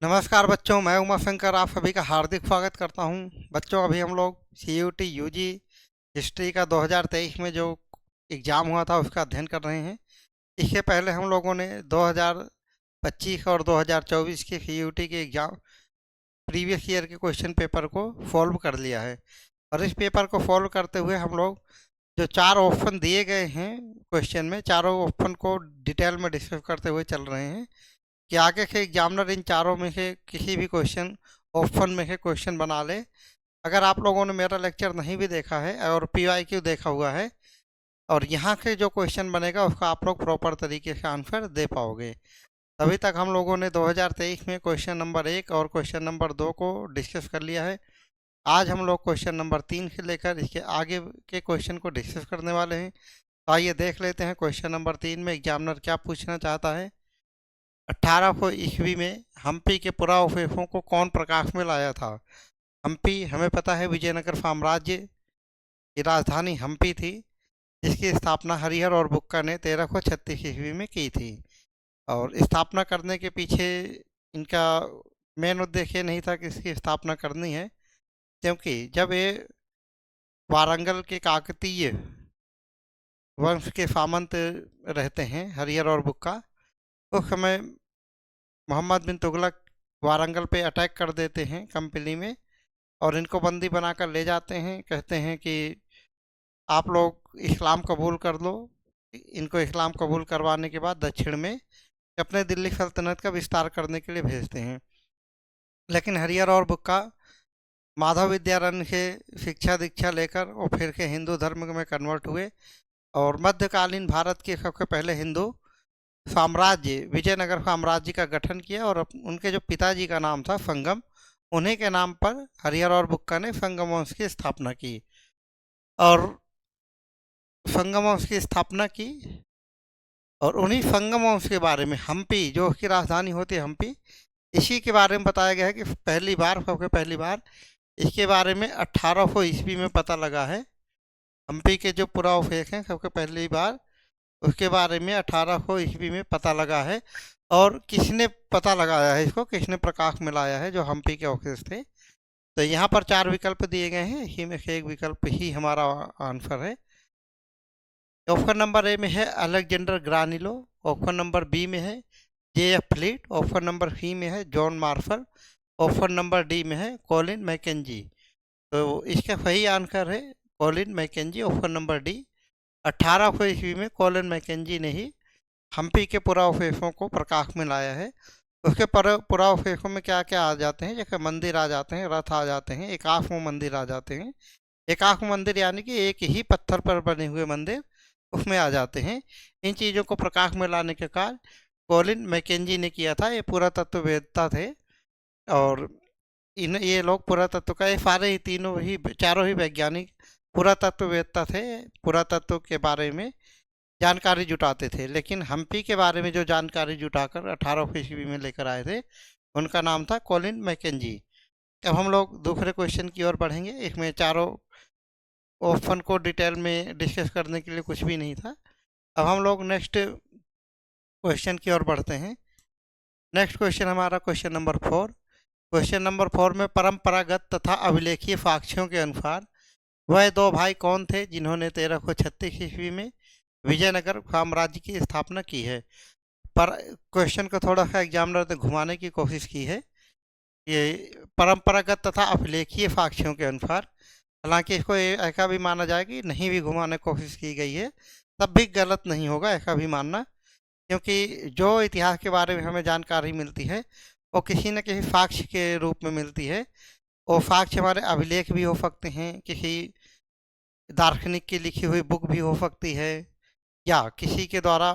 नमस्कार बच्चों, मैं उमा शंकर आप सभी का हार्दिक स्वागत करता हूं। बच्चों, अभी हम लोग सीयूटी यूजी हिस्ट्री का 2023 में जो एग्ज़ाम हुआ था उसका अध्ययन कर रहे हैं। इससे पहले हम लोगों ने 2025 और 2024 के सीयूटी के एग्ज़ाम प्रीवियस ईयर के क्वेश्चन पेपर को सॉल्व कर लिया है। और इस पेपर को सॉल्व करते हुए हम लोग जो चार ऑप्शन दिए गए हैं क्वेश्चन में, चारों ऑप्शन को डिटेल में डिस्कस करते हुए चल रहे हैं कि आगे के एग्जामिनर इन चारों में से किसी भी क्वेश्चन ऑप्शन में से क्वेश्चन बना ले। अगर आप लोगों ने मेरा लेक्चर नहीं भी देखा है और पीवाईक्यू देखा हुआ है और यहाँ के जो क्वेश्चन बनेगा उसका आप लोग प्रॉपर तरीके से आंसर दे पाओगे। अभी तक हम लोगों ने 2023 में क्वेश्चन नंबर 1 और क्वेश्चन नंबर 2 को डिस्कस कर लिया है। आज हम लोग क्वेश्चन नंबर 3 से लेकर इसके आगे के क्वेश्चन को डिस्कस करने वाले हैं। तो आइए देख लेते हैं क्वेश्चन नंबर 3 में एग्जामिनर क्या पूछना चाहता है। 1800 ईस्वी में हम्पी के पुरावशेषों को कौन प्रकाश में लाया था। हम्पी हमें पता है विजयनगर साम्राज्य की राजधानी हम्पी थी, जिसकी स्थापना हरिहर और बुक्का ने 1336 ईस्वी में की थी। और स्थापना करने के पीछे इनका मेन उद्देश्य ये नहीं था कि इसकी स्थापना करनी है, क्योंकि जब ये वारंगल के काकतीय वंश के सामंत रहते हैं हरिहर और बुक्का, उस समय मोहम्मद बिन तुगलक वारंगल पे अटैक कर देते हैं कंपनी में और इनको बंदी बनाकर ले जाते हैं। कहते हैं कि आप लोग इस्लाम कबूल कर लो। इनको इस्लाम कबूल करवाने के बाद दक्षिण में अपने दिल्ली सल्तनत का विस्तार करने के लिए भेजते हैं। लेकिन हरिहर और बुक्का माधव विद्यारण्य से शिक्षा दीक्षा लेकर और फिर के हिंदू धर्म में कन्वर्ट हुए और मध्यकालीन भारत के सबसे पहले हिंदू साम्राज्य विजयनगर साम्राज्य का गठन किया। और उनके जो पिताजी का नाम था संगम, उन्हीं के नाम पर हरिहर और बुक्का ने संगम वंश की स्थापना की। और संगम वंश की स्थापना की और उन्हीं संगम वंश के बारे में हम्पी, जो उसकी राजधानी होती है हम्पी, इसी के बारे में बताया गया है कि सबसे पहली बार इसके बारे में 1800 ईस्वी में पता लगा है। हम्पी के जो पुरावशेष हैं सबसे पहली बार उसके बारे में 1800 ईस्वी में पता लगा है। और किसने पता लगाया है इसको, किसने प्रकाश में लाया है, जो हम्पी के अवशेष थे। तो यहाँ पर चार विकल्प दिए गए हैं, इसी में से एक विकल्प ही हमारा आंसर है। ऑप्शन नंबर ए में है Alexander Granillo, option number B में है JF fleet, option number C में है John Marshall, option number D में है कॉलिन मैकेंजी। तो इसका सही आंसर है Colin Mackenzie, option number D. 1800 ईस्वी में कॉलिन मैकेंजी ने ही हम्पी के पुरावशेषों को प्रकाश में लाया है। उसके पुरावशेषों में क्या क्या आ जाते हैं, जैसे मंदिर आ जाते हैं, रथ आ जाते हैं, एकात्म मंदिर आ जाते हैं। एकात्म मंदिर यानी कि एक ही पत्थर पर बने हुए मंदिर उसमें आ जाते हैं। इन चीज़ों को प्रकाश में लाने के कार्य कॉलिन मैकेंजी ने किया था। ये पुरातत्ववेत्ता थे और ये लोग पुरातत्व का, ये सारे ही तीनों ही चारों ही वैज्ञानिक पुरातत्ववेत्ता थे। पुरातत्व के बारे में जानकारी जुटाते थे। लेकिन हम्पी के बारे में जो जानकारी जुटाकर 1800 ईस्वी में लेकर आए थे, उनका नाम था कॉलिन मैकेंजी। अब हम लोग दूसरे क्वेश्चन की ओर बढ़ेंगे। इसमें चारों ऑप्शन को डिटेल में डिस्कस करने के लिए कुछ भी नहीं था। अब हम लोग नेक्स्ट क्वेश्चन की ओर बढ़ते हैं। नेक्स्ट क्वेश्चन हमारा क्वेश्चन नंबर 4। क्वेश्चन नंबर 4 में परंपरागत तथा अभिलेखीय साक्ष्यों के अनुसार वह दो भाई कौन थे जिन्होंने 1336 ईस्वी में विजयनगर साम्राज्य की स्थापना की है। पर क्वेश्चन को थोड़ा सा एग्जामिनर ने घुमाने की कोशिश की है। ये परंपरागत तथा अभिलेखीय साक्ष्यों के अनुसार, हालांकि इसको ऐसा भी माना जाए कि नहीं भी घुमाने की कोशिश की गई है तब भी गलत नहीं होगा ऐसा भी मानना, क्योंकि जो इतिहास के बारे में हमें जानकारी मिलती है वो किसी न किसी साक्ष्य के रूप में मिलती है। वो साक्ष्य हमारे अभिलेख भी हो सकते हैं, किसी दार्शनिक की लिखी हुई बुक भी हो सकती है, या किसी के द्वारा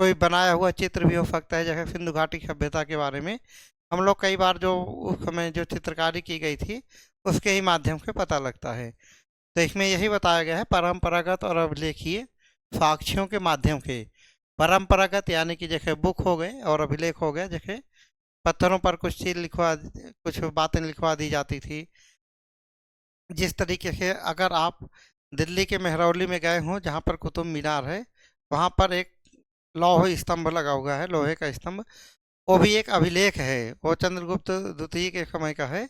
कोई बनाया हुआ चित्र भी हो सकता है। जैसे सिंधु घाटी सभ्यता के बारे में हम लोग कई बार जो उस समय जो चित्रकारी की गई थी उसके ही माध्यम से पता लगता है। तो इसमें यही बताया गया है परंपरागत और अभिलेखीय साक्ष्यों के माध्यम से। परंपरागत यानी कि जैसे बुक हो गए और अभिलेख हो गया, जैसे पत्थरों पर कुछ चीज कुछ बातें लिखवा दी जाती थी। जिस तरीके से अगर आप दिल्ली के मेहरौली में गए हों जहाँ पर कुतुब मीनार है, वहाँ पर एक लौह स्तंभ लगा हुआ है, लोहे का स्तंभ। वो भी एक अभिलेख है, वो चंद्रगुप्त द्वितीय के समय का है,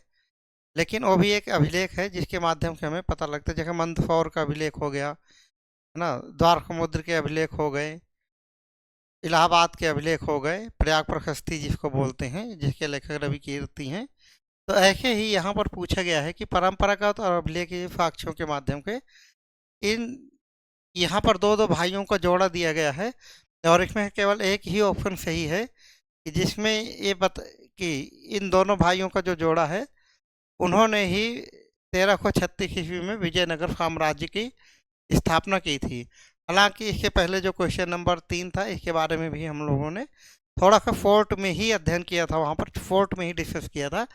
लेकिन वो भी एक अभिलेख है जिसके माध्यम से हमें पता लगता है। जैसे मंदसौर का अभिलेख हो गया, है ना, द्वार समुद्र के अभिलेख हो गए, इलाहाबाद के अभिलेख हो गए, प्रयाग प्रशस्ति जिसको बोलते हैं, जिसके लेखक रवि कीर्ति हैं। तो ऐसे ही यहाँ पर पूछा गया है कि परंपरागत और अभिलेखीय साक्ष्यों के माध्यम से इन यहाँ पर दो दो भाइयों का जोड़ा दिया गया है, और इसमें केवल एक ही ऑप्शन सही है कि जिसमें ये कि इन दोनों भाइयों का जो जोड़ा है, उन्होंने ही 1336 ईस्वी में विजयनगर साम्राज्य की स्थापना की थी। हालांकि इसके पहले जो क्वेश्चन नंबर 3 था, इसके बारे में भी हम लोगों ने थोड़ा सा फोर्ट में ही अध्ययन किया था, वहाँ पर फोर्ट में ही डिस्कस किया था।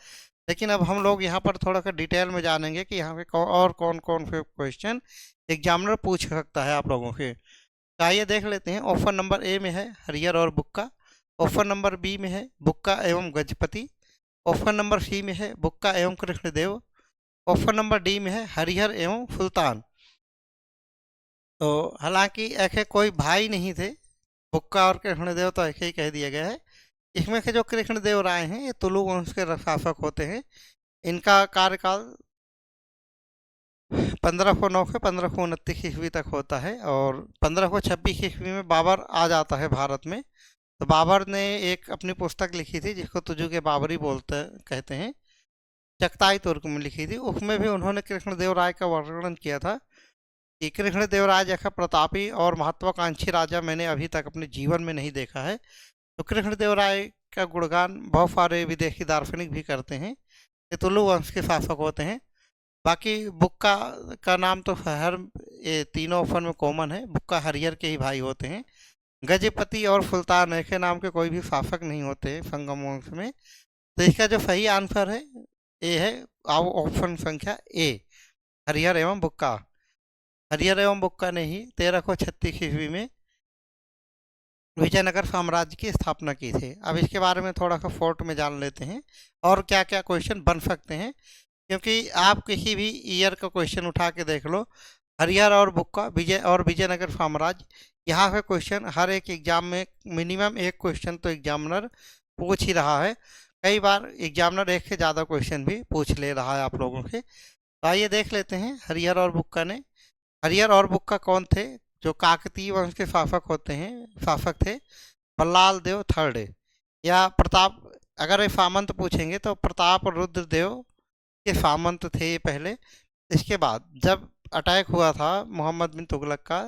लेकिन अब हम लोग यहाँ पर थोड़ा सा डिटेल में जानेंगे कि यहाँ पे और कौन कौन से क्वेश्चन एग्जामिनर पूछ सकता है आप लोगों से। तो आइए देख लेते हैं। ऑप्शन नंबर ए में है हरिहर और बुक्का, ऑप्शन नंबर बी में है बुक्का एवं गजपति, ऑप्शन नंबर सी में है बुक्का एवं कृष्णदेव, ऑप्शन नंबर डी में है हरिहर एवं सुल्तान। तो हालांकि ऐसे कोई भाई नहीं थे, बुक्का और कृष्णदेव तो ऐसे ही कह दिया गया है। इसमें से जो कृष्णदेव राय हैं ये तुलु वंश के शासक होते हैं। इनका कार्यकाल 1509 से 1529 ईस्वी तक होता है, और 1526 ईस्वी में बाबर आ जाता है भारत में। तो बाबर ने एक अपनी पुस्तक लिखी थी जिसको तुजु के बाबरी बोलते कहते हैं, चगताई तुर्क में लिखी थी। उसमें भी उन्होंने कृष्णदेव राय का वर्णन किया था कि कृष्णदेव राय जैसा प्रतापी और महत्वाकांक्षी राजा मैंने अभी तक अपने जीवन में नहीं देखा है। तो कृष्णदेव राय का गुणगान बहुत सारे विदेशी दार्शनिक भी करते हैं। ये तुलु वंश के शासक होते हैं। बाकी बुक्का का नाम तो हर ये तीनों ऑप्शन में कॉमन है, बुक्का हरिहर के ही भाई होते हैं। गजपति और सुल्तान ऐसे नाम के कोई भी शासक नहीं होते हैं संगम वंश में। तो इसका जो सही आंसर है ए है, ऑप्शन संख्या ए, हरिहर एवं बुक्का। हरिहर एवं बुक्का ने ही 1336 ईस्वी में विजयनगर साम्राज्य की स्थापना की थी। अब इसके बारे में थोड़ा सा फोर्ट में जान लेते हैं और क्या क्या क्वेश्चन बन सकते हैं, क्योंकि आप किसी भी ईयर का क्वेश्चन उठा के देख लो, हरिहर और बुक्का और विजयनगर साम्राज्य, यहाँ से क्वेश्चन हर एक एग्जाम में मिनिमम एक क्वेश्चन तो एग्जामिनर पूछ ही रहा है। कई बार एग्जामिनर एक से ज़्यादा क्वेश्चन भी पूछ ले रहा है आप लोगों से। तो आइए देख लेते हैं हरिहर और बुक्का ने। हरिहर और बुक्का कौन थे? जो काकतीय वंश के शासक थे, बल्लाल देव थर्ड या प्रताप, अगर ये सामंत पूछेंगे तो प्रताप रुद्र देव के सामंत थे ये पहले। इसके बाद जब अटैक हुआ था मोहम्मद बिन तुगलक का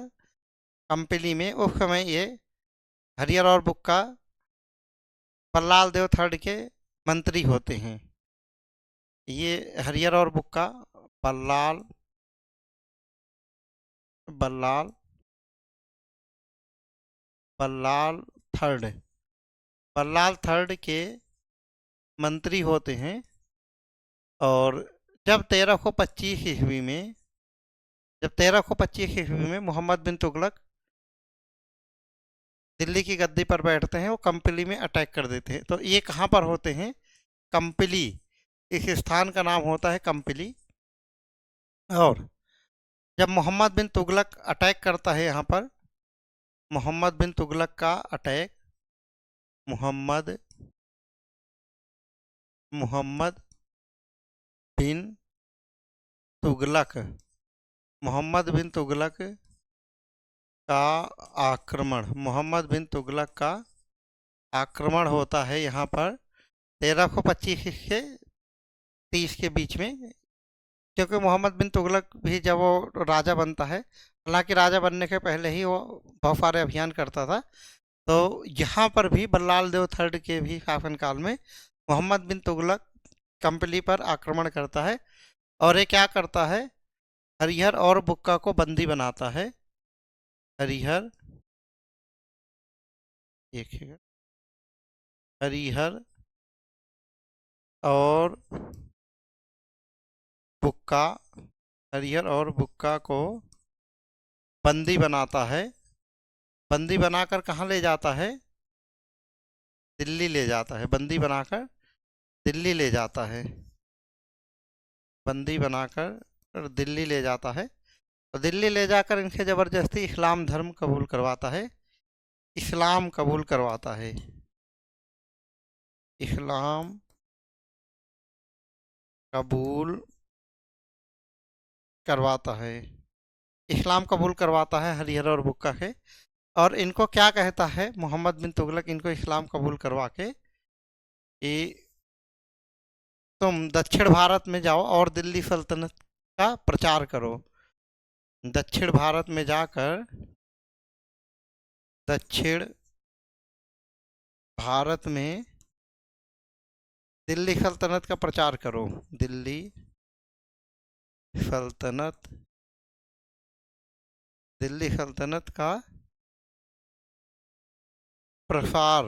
कंपली में, उस समय ये हरिहर और बुक्का बल्लाल देव थर्ड के मंत्री होते हैं। ये हरिहर और बुक्का बल्लाल बल्लाल बल्लाल थर्ड बल्लाल थर्ड के मंत्री होते हैं। और जब 1325 ईस्वी में मोहम्मद बिन तुगलक दिल्ली की गद्दी पर बैठते हैं, वो कंपली में अटैक कर देते हैं। तो ये कहाँ पर होते हैं? कंपली, इस स्थान का नाम होता है कंपली। और जब मोहम्मद बिन तुगलक अटैक करता है यहाँ पर, मोहम्मद बिन तुगलक का अटैक, मोहम्मद बिन तुगलक मोहम्मद बिन तुगलक का मोहम्मद बिन तुगलक का आक्रमण होता है यहाँ पर 1325 से 30 के बीच में। क्योंकि मोहम्मद बिन तुगलक भी जब वो राजा बनता है, हालांकि राजा बनने के पहले ही वो बहुत सारे अभियान करता था, तो यहाँ पर भी बल्लाल देव थर्ड के भी शासनकाल में मोहम्मद बिन तुगलक कंपली पर आक्रमण करता है। और ये क्या करता है? हरिहर और बुक्का को बंदी बनाता है। हरिहर हरिहर और बुक्का हरिहर और बुक्का को बंदी बनाता है। बंदी बनाकर कहाँ ले जाता है? दिल्ली ले जाता है। बंदी बनाकर दिल्ली ले जाता है। बंदी बनाकर दिल्ली ले जाता है। और दिल्ली ले जाकर इनसे ज़बरदस्ती इस्लाम धर्म कबूल करवाता है। इस्लाम कबूल करवाता है। इस्लाम कबूल करवाता है। इस्लाम कबूल करवाता है हरिहर और बुक्का के। और इनको क्या कहता है मोहम्मद बिन तुगलक इनको इस्लाम कबूल करवा के कि तुम दक्षिण भारत में जाओ और दिल्ली सल्तनत का प्रचार करो। दक्षिण भारत में जाकर दक्षिण भारत में दिल्ली सल्तनत का प्रचार करो। दिल्ली सल्तनत दिल्ली सल्तनत का प्रसार।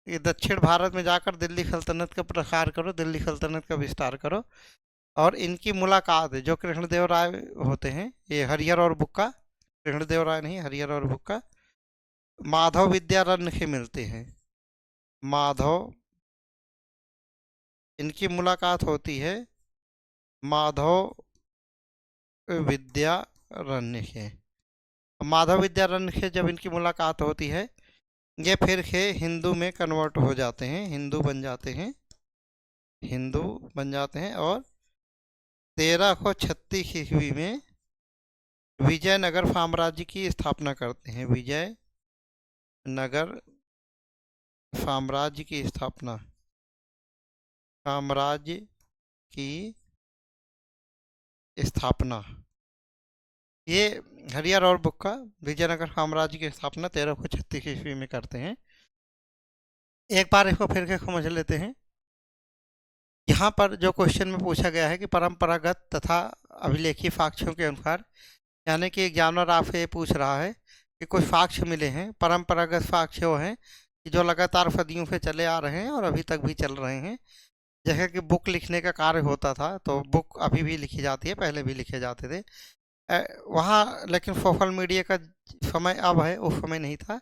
ये दक्षिण भारत में जाकर दिल्ली सल्तनत का प्रसार करो, दिल्ली सल्तनत का विस्तार करो। और इनकी मुलाकात जो कृष्णदेव राय होते हैं, ये हरिहर और बुक्का, कृष्णदेव राय नहीं, हरिहर और बुक्का माधव विद्यारण्य से मिलते हैं। माधव, इनकी मुलाकात होती है माधव विद्यारण्य से। माधव विद्यारण्य से जब इनकी मुलाकात होती है, ये फिर से हिंदू में कन्वर्ट हो जाते हैं, हिंदू बन जाते हैं, हिंदू बन जाते हैं। और 1336 ईस्वी में विजयनगर साम्राज्य की स्थापना करते हैं। विजयनगर साम्राज्य की स्थापना, साम्राज्य की स्थापना। ये हरिहर और बुक्का विजयनगर साम्राज्य की स्थापना 1336 ईस्वी में करते हैं। एक बार इसको फिर के समझ लेते हैं। यहाँ पर जो क्वेश्चन में पूछा गया है कि परंपरागत तथा अभिलेखीय साक्ष्यों के अनुसार, यानी कि एग्जामिनर आपसे ये पूछ रहा है कि कुछ साक्ष्य मिले हैं। परंपरागत साक्ष्य वो हैं कि जो लगातार सदियों से चले आ रहे हैं और अभी तक भी चल रहे हैं। जैसे कि बुक लिखने का कार्य होता था, तो बुक अभी भी लिखी जाती है, पहले भी लिखे जाते थे वहाँ, लेकिन सोशल मीडिया का समय अब है, उस समय नहीं था।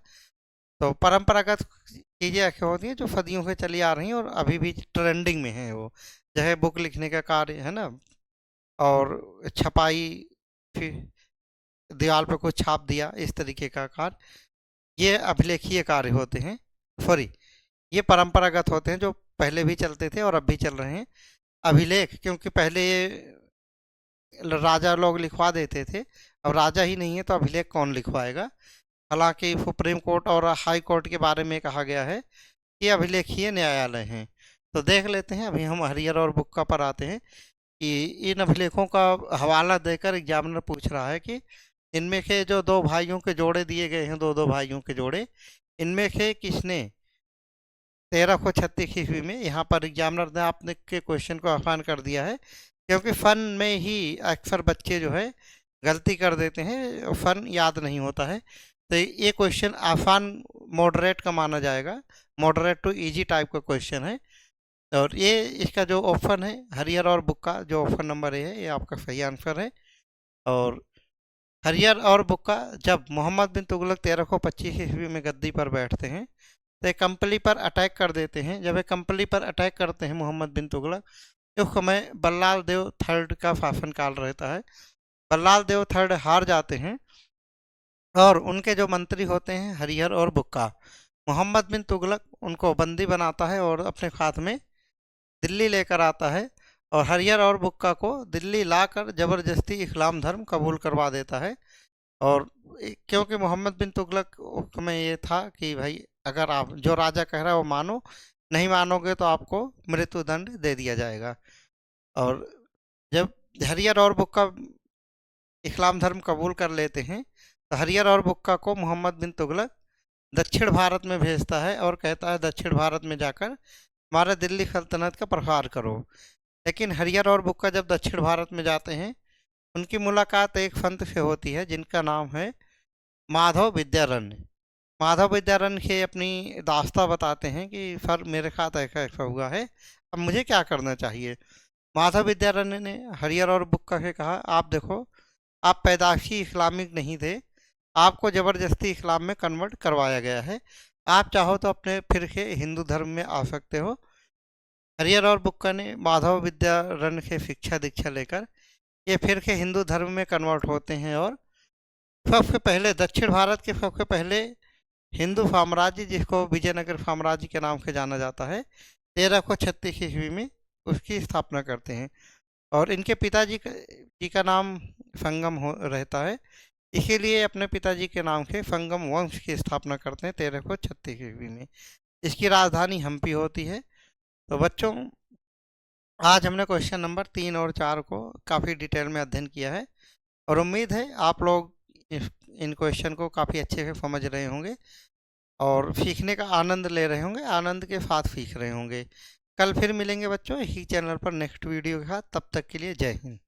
तो परंपरागत चीज़ें ऐसी होती हैं जो सदियों से चली आ रही हैं और अभी भी ट्रेंडिंग में है वो, जैसे बुक लिखने का कार्य है ना, और छपाई, फिर दीवार पे कुछ छाप दिया, इस तरीके का कार्य, ये अभिलेखीय कार्य होते हैं। सॉरी, ये परंपरागत होते हैं जो पहले भी चलते थे और अब भी चल रहे हैं। अभिलेख, क्योंकि पहले ये राजा लोग लिखवा देते थे, अब राजा ही नहीं है तो अभिलेख कौन लिखवाएगा। हालांकि सुप्रीम कोर्ट और हाई कोर्ट के बारे में कहा गया है कि अभिलेखीय न्यायालय हैं। तो देख लेते हैं, अभी हम हरिहर और बुक्का पर आते हैं कि इन अभिलेखों का हवाला देकर एग्जामिनर पूछ रहा है कि इनमें से जो दो भाइयों के जोड़े दिए गए हैं, दो भाइयों के जोड़े, इनमें से किसने 1336 ईस्वी में, यहाँ पर एग्जामिनर ने आपने के क्वेश्चन को आसान कर दिया है, क्योंकि फन में ही अक्सर बच्चे जो है गलती कर देते हैं, फन याद नहीं होता है। तो ये क्वेश्चन आसान मॉडरेट का माना जाएगा, मॉडरेट टू इजी टाइप का क्वेश्चन है। और ये इसका जो ऑप्शन है हरिहर और बुक्का, जो ऑप्शन नंबर ए है, ये आपका सही आंसर है। और हरिहर और बुक्का जब मोहम्मद बिन तुगलक 1325 ईस्वी में गद्दी पर बैठते हैं, तो एक कंपनी पर अटैक कर देते हैं। जब एक कंपनी पर अटैक करते हैं मोहम्मद बिन तुगलक, उस समय बल्लाल देव थर्ड का शासनकाल रहता है। बल्लाल देव थर्ड हार जाते हैं और उनके जो मंत्री होते हैं हरिहर और बुक्का, मोहम्मद बिन तुगलक उनको बंदी बनाता है और अपने साथ में दिल्ली लेकर आता है। और हरिहर और बुक्का को दिल्ली लाकर ज़बरदस्ती इस्लाम धर्म कबूल करवा देता है। और क्योंकि मोहम्मद बिन तुगलक में ये था कि भाई अगर आप जो राजा कह रहा है वो मानो, नहीं मानोगे तो आपको मृत्युदंड दे दिया जाएगा। और जब हरिहर और बुक्का इस्लाम धर्म कबूल कर लेते हैं, तो हरिहर और बुक्का को मोहम्मद बिन तुगलक दक्षिण भारत में भेजता है और कहता है दक्षिण भारत में जाकर हमारे दिल्ली सल्तनत का प्रसार करो। लेकिन हरिहर और बुक्का जब दक्षिण भारत में जाते हैं, उनकी मुलाकात एक संत से होती है जिनका नाम है माधव विद्यारण्य। माधव विद्यारण्य से अपनी दास्ता बताते हैं कि सर मेरे साथ ऐसा ऐसा हुआ है, अब मुझे क्या करना चाहिए। माधव विद्यारण्य ने हरिहर और बुक्का से कहा, आप देखो, आप पैदाशी इस्लामिक नहीं थे, आपको ज़बरदस्ती इस्लाम में कन्वर्ट करवाया गया है, आप चाहो तो अपने फिर से हिंदू धर्म में आ सकते हो। हरिहर और बुक्का ने माधव विद्यारण्य से शिक्षा दीक्षा लेकर ये फिर के हिंदू धर्म में कन्वर्ट होते हैं और सबसे पहले दक्षिण भारत के सबसे पहले हिंदू साम्राज्य, जिसको विजयनगर साम्राज्य के नाम से जाना जाता है, 1336 ईस्वी में उसकी स्थापना करते हैं। और इनके जी का नाम संगम हो रहता है, इसीलिए अपने पिताजी के नाम से संगम वंश की स्थापना करते हैं 1336 ईस्वी में। इसकी राजधानी हम्पी होती है। तो बच्चों, आज हमने क्वेश्चन नंबर 3 और 4 को काफ़ी डिटेल में अध्ययन किया है, और उम्मीद है आप लोग इन क्वेश्चन को काफ़ी अच्छे से समझ रहे होंगे और सीखने का आनंद ले रहे होंगे, आनंद के साथ सीख रहे होंगे। कल फिर मिलेंगे बच्चों इसी चैनल पर नेक्स्ट वीडियो के साथ। तब तक के लिए जय हिंद।